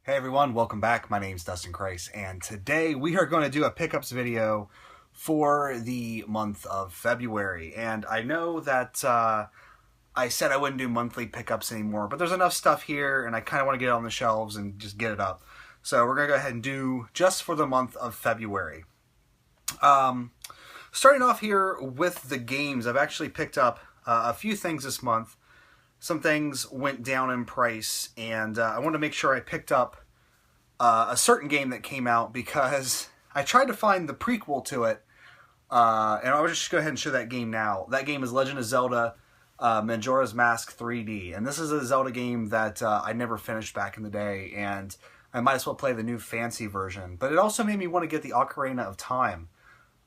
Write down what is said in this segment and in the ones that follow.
Hey everyone, welcome back. My name's Dustinkreis, and today we are going to do a pickups video for the month of February. And I know that I said I wouldn't do monthly pickups anymore, but there's enough stuff here, and I kind of want to get it on the shelves and just get it up. So we're going to go ahead and do just for the month of February. Starting off here with the games, I've actually picked up a few things this month. Some things went down in price, and I wanted to make sure I picked up a certain game that came out because I tried to find the prequel to it, and I'll just go ahead and show that game now. That game is Legend of Zelda Majora's Mask 3D, and this is a Zelda game that I never finished back in the day, and I might as well play the new fancy version. But it also made me want to get the Ocarina of Time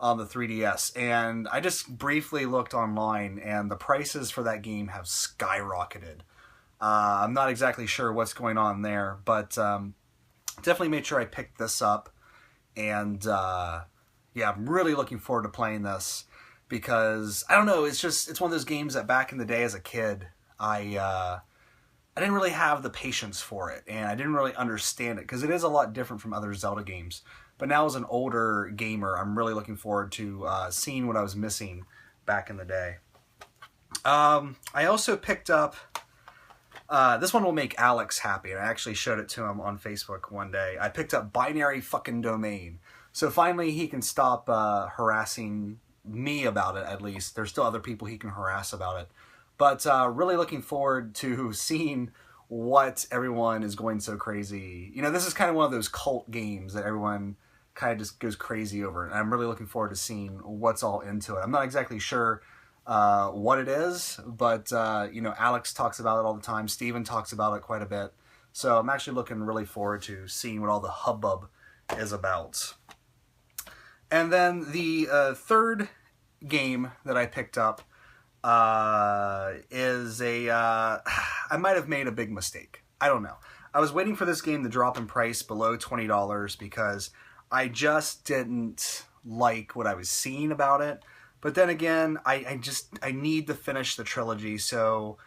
on the 3DS, and I just briefly looked online, and the prices for that game have skyrocketed. I'm not exactly sure what's going on there, but definitely made sure I picked this up, and yeah, I'm really looking forward to playing this, because, I don't know, it's one of those games that back in the day as a kid, I didn't really have the patience for it, and I didn't really understand it, because it is a lot different from other Zelda games. But now as an older gamer, I'm really looking forward to seeing what I was missing back in the day. I also picked up, this one will make Alex happy, and I actually showed it to him on Facebook one day. I picked up Binary Fucking Domain. So finally he can stop harassing me about it, at least. There's still other people he can harass about it. But really looking forward to seeing what everyone is going so crazy. You know, this is kind of one of those cult games that everyone kind of just goes crazy over. And I'm really looking forward to seeing what's all into it. I'm not exactly sure what it is, but, you know, Alex talks about it all the time. Steven talks about it quite a bit. So I'm actually looking really forward to seeing what all the hubbub is about. And then the third game that I picked up is I might have made a big mistake. I don't know. I was waiting for this game to drop in price below $20 because I just didn't like what I was seeing about it. But then again, I need to finish the trilogy, so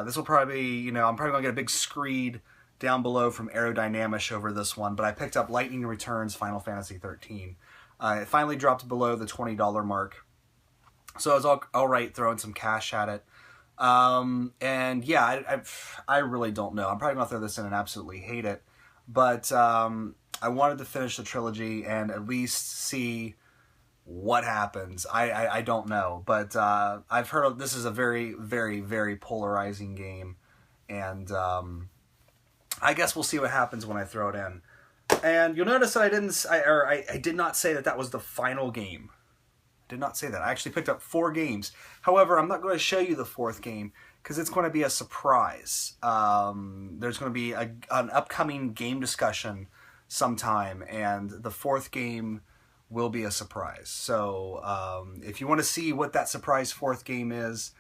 this will probably, you know, I'm probably going to get a big screed down below from Aerodynamish over this one, but I picked up Lightning Returns Final Fantasy 13. It finally dropped below the $20 mark, so I was all right throwing some cash at it. And yeah, I really don't know. I'm probably going to throw this in and absolutely hate it, but I wanted to finish the trilogy and at least see what happens. I don't know, but I've heard this is a very, very, very polarizing game, and I guess we'll see what happens when I throw it in. And you'll notice that I did not say that was the final game. I did not say that. I actually picked up 4 games. However, I'm not going to show you the 4th game because it's going to be a surprise. There's going to be an upcoming game discussion sometime, and the 4th game will be a surprise. So if you want to see what that surprise 4th game is,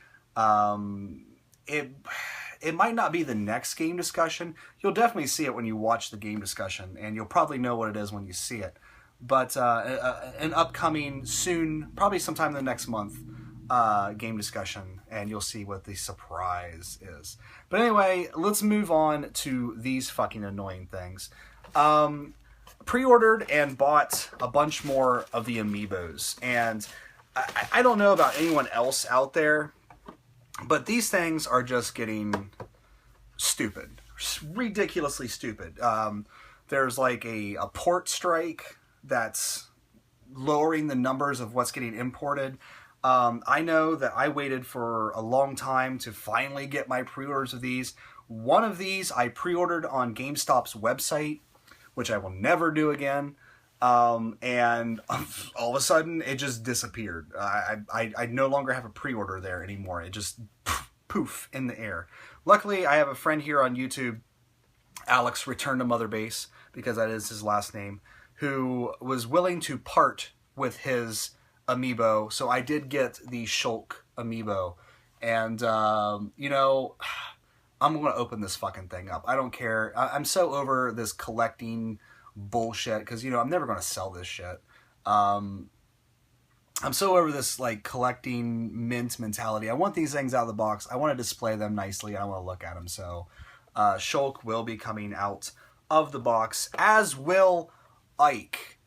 it might not be the next game discussion. You'll definitely see it when you watch the game discussion, and you'll probably know what it is when you see it. But an upcoming soon, probably sometime in the next month, game discussion, and you'll see what the surprise is. But anyway, let's move on to these fucking annoying things. Pre-ordered and bought a bunch more of the amiibos, and I don't know about anyone else out there, but these things are just getting stupid, ridiculously stupid. There's like a port strike that's lowering the numbers of what's getting imported. I know that I waited for a long time to finally get my pre-orders of these. One of these I pre-ordered on GameStop's website, which I will never do again, and all of a sudden it just disappeared. I no longer have a pre-order there anymore. It just poof in the air. Luckily, I have a friend here on YouTube, Alex Return to Mother Base, because that is his last name, who was willing to part with his amiibo, so I did get the Shulk amiibo, and you know, I'm going to open this fucking thing up. I don't care. I'm so over this collecting bullshit, because, you know, I'm never going to sell this shit. I'm so over this, like, collecting mint mentality. I want these things out of the box. I want to display them nicely. I want to look at them. So, Shulk will be coming out of the box, as will Ike.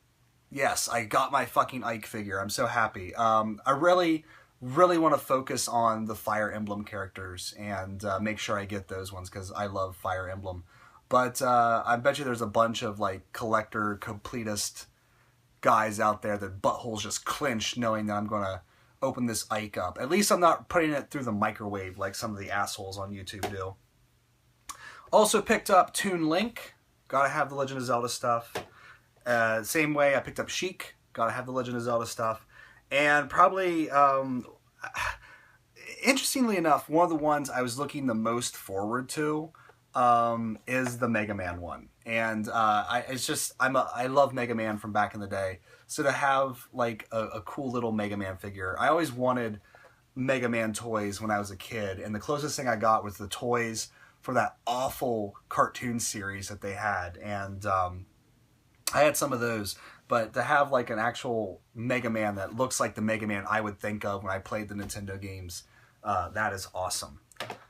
Yes, I got my fucking Ike figure. I'm so happy. I really want to focus on the Fire Emblem characters and make sure I get those ones because I love Fire Emblem. But I bet you there's a bunch of like collector completist guys out there that buttholes just clench knowing that I'm going to open this Ike up. At least I'm not putting it through the microwave like some of the assholes on YouTube do. Also picked up Toon Link. Gotta have the Legend of Zelda stuff. Same way I picked up Sheik. Gotta have the Legend of Zelda stuff. And probably, interestingly enough, one of the ones I was looking the most forward to is the Mega Man one. And I love Mega Man from back in the day. So to have like a cool little Mega Man figure, I always wanted Mega Man toys when I was a kid. And the closest thing I got was the toys for that awful cartoon series that they had. And I had some of those, but to have like an actual Mega Man that looks like the Mega Man I would think of when I played the Nintendo games, that is awesome.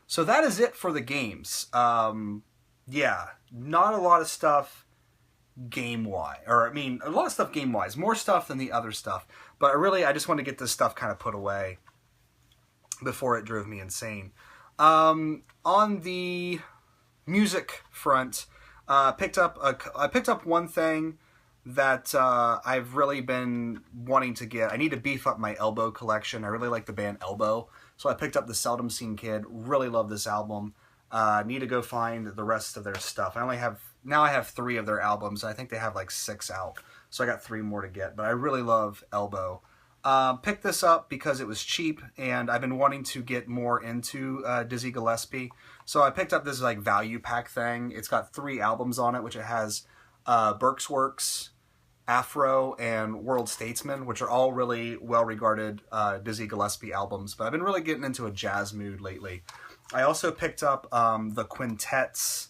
So that is it for the games. Yeah, not a lot of stuff game-wise. Or, I mean, a lot of stuff game-wise. More stuff than the other stuff. But I just want to get this stuff kind of put away before it drove me insane. On the music front, I picked up one thing that I've really been wanting to get. I need to beef up my Elbow collection. I really like the band Elbow, so I picked up the Seldom Seen Kid. Really love this album. Need to go find the rest of their stuff. I have 3 of their albums. I think they have like 6 out, so I got 3 more to get. But I really love Elbow. Picked this up because it was cheap, and I've been wanting to get more into Dizzy Gillespie. So I picked up this like value pack thing. It's got 3 albums on it, which it has Burke's Works, Afro, and World Statesman, which are all really well-regarded Dizzy Gillespie albums. But I've been really getting into a jazz mood lately. I also picked up the Quintet's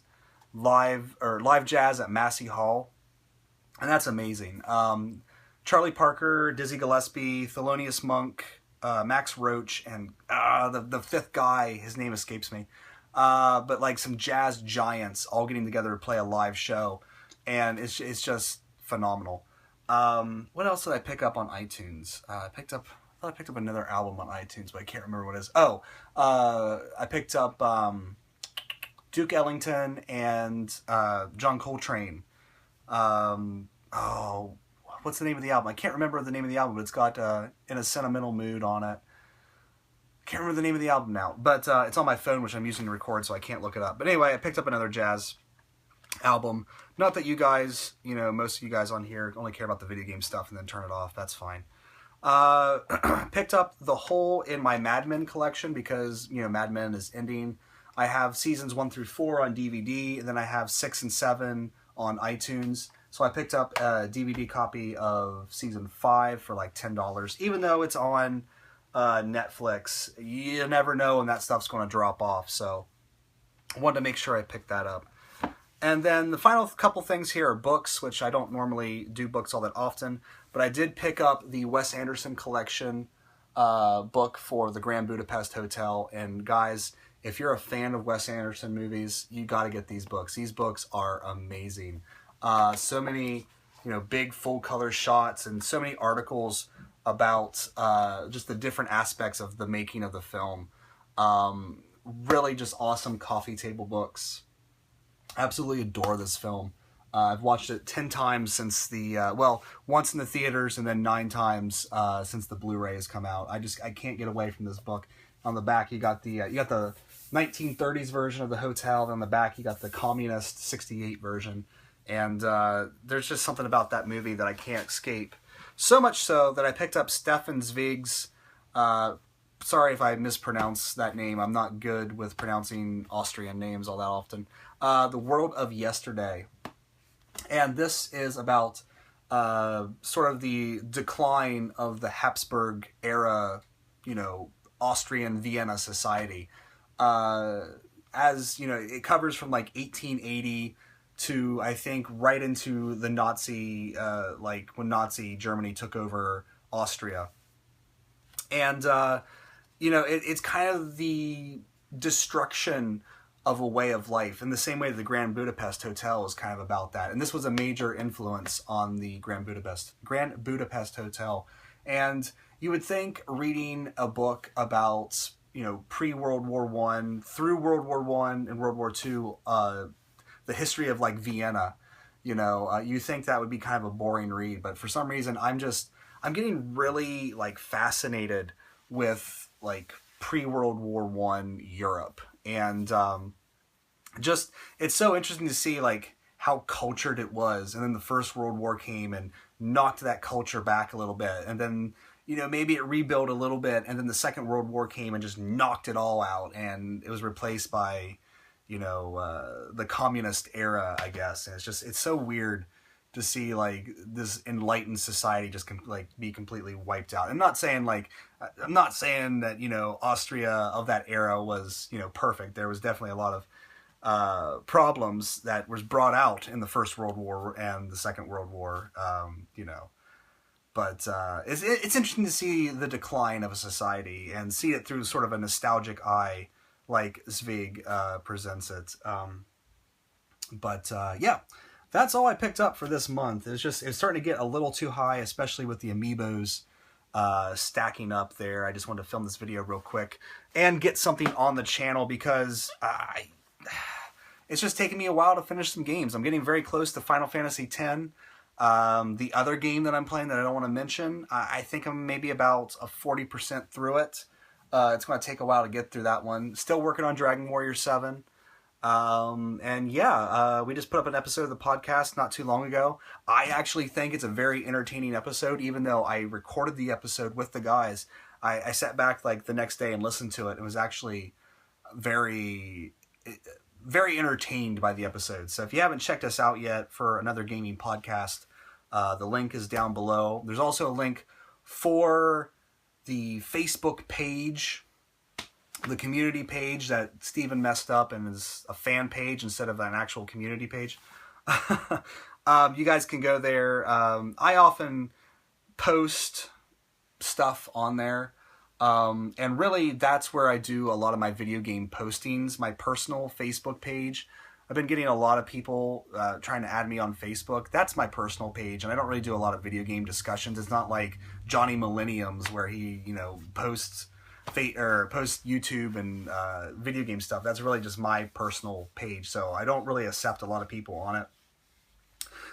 live jazz at Massey Hall, and that's amazing. Charlie Parker, Dizzy Gillespie, Thelonious Monk, Max Roach, and the 5th guy, his name escapes me. But like some jazz giants all getting together to play a live show, and it's just phenomenal. What else did I pick up on iTunes? I thought I picked up another album on iTunes, but I can't remember what it is. Oh, I picked up Duke Ellington and John Coltrane. What's the name of the album? I can't remember the name of the album, but it's got In a Sentimental Mood on it. Can't remember the name of the album now, but it's on my phone, which I'm using to record, so I can't look it up. But anyway, I picked up another jazz album. Not that you guys, most of you guys on here only care about the video game stuff and then turn it off. That's fine. Picked up The Hole in my Mad Men collection because, Mad Men is ending. I have seasons 1 through 4 on DVD, and then I have 6 and 7 on iTunes. So I picked up a DVD copy of season 5 for like $10, even though it's on Netflix. You never know when that stuff's going to drop off, so I wanted to make sure I picked that up. And then the final couple things here are books, which I don't normally do books all that often, but I did pick up the Wes Anderson collection book for the Grand Budapest Hotel. And guys, if you're a fan of Wes Anderson movies, you got to get these books. These books are amazing. So many, big full color shots and so many articles about just the different aspects of the making of the film. Really just awesome coffee table books. Absolutely adore this film. I've watched it 10 times since once in the theaters and then 9 times since the Blu-ray has come out. I can't get away from this book. On the back, you got the 1930s version of the hotel. And on the back, you got the communist 68 version. And there's just something about that movie that I can't escape. So much so that I picked up Stefan Zweig's, sorry if I mispronounce that name. I'm not good with pronouncing Austrian names all that often. The World of Yesterday. And this is about sort of the decline of the Habsburg era, Austrian Vienna society. It covers from like 1880 to, I think, right into the Nazi, when Nazi Germany took over Austria. And, it's kind of the destruction of a way of life, in the same way the Grand Budapest Hotel is kind of about that. And this was a major influence on the Grand Budapest Hotel. And you would think reading a book about, you know, pre-World War One through World War One and World War Two, the history of like Vienna, you know, you think that would be kind of a boring read, but for some reason I'm getting really like fascinated with like pre-World War One Europe. And just, it's so interesting to see like how cultured it was, and then the First World War came and knocked that culture back a little bit, and then, you know, maybe it rebuilt a little bit, and then the Second World War came and just knocked it all out, and it was replaced by, you know, the communist era, I guess. And it's so weird to see like this enlightened society just like be completely wiped out. I'm not saying that, you know, Austria of that era was, you know, perfect. There was definitely a lot of problems that was brought out in the First World War and the Second World War, you know. But it's interesting to see the decline of a society and see it through sort of a nostalgic eye, like Zweig presents it. Yeah, that's all I picked up for this month. It's starting to get a little too high, especially with the amiibos stacking up there. I just wanted to film this video real quick and get something on the channel because it's just taking me a while to finish some games. I'm getting very close to Final Fantasy X. The other game that I'm playing that I don't want to mention, I think I'm maybe about a 40% through it. It's going to take a while to get through that one. Still working on Dragon Warrior 7. And yeah, we just put up an episode of the podcast not too long ago. I actually think it's a very entertaining episode, even though I recorded the episode with the guys. I sat back like the next day and listened to it. It was actually very entertained by the episode. So if you haven't checked us out yet for another gaming podcast, the link is down below. There's also a link for the Facebook page, the community page that Steven messed up and is a fan page instead of an actual community page. You guys can go there. I often post stuff on there. And really that's where I do a lot of my video game postings, my personal Facebook page. I've been getting a lot of people trying to add me on Facebook. That's my personal page, and I don't really do a lot of video game discussions. It's not like Johnny Millennium's where he, you know, posts YouTube and video game stuff. That's really just my personal page, so I don't really accept a lot of people on it.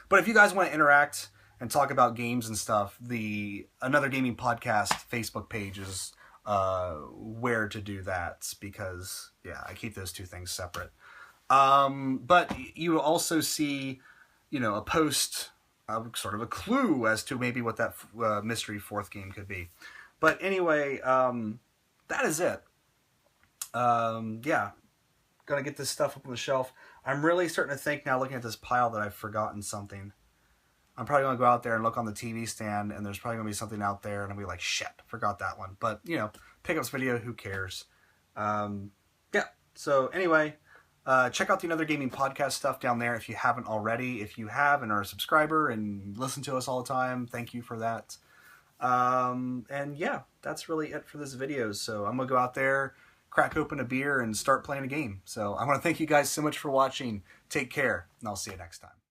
But if you guys want to interact and talk about games and stuff, the Another Gaming Podcast Facebook page is where to do that, because yeah, I keep those two things separate. But you will also see, you know, a post, sort of a clue as to maybe what that mystery fourth game could be. But anyway, that is it. Yeah, gonna get this stuff up on the shelf. I'm really starting to think now, looking at this pile, that I've forgotten something. I'm probably going to go out there and look on the TV stand, and there's probably going to be something out there, and I'll be like, shit, forgot that one. But, you know, pickups video, who cares? Yeah, so anyway, check out the Another Gaming Podcast stuff down there if you haven't already. If you have and are a subscriber and listen to us all the time, thank you for that. And yeah, that's really it for this video. So I'm going to go out there, crack open a beer, and start playing a game. So I want to thank you guys so much for watching. Take care, and I'll see you next time.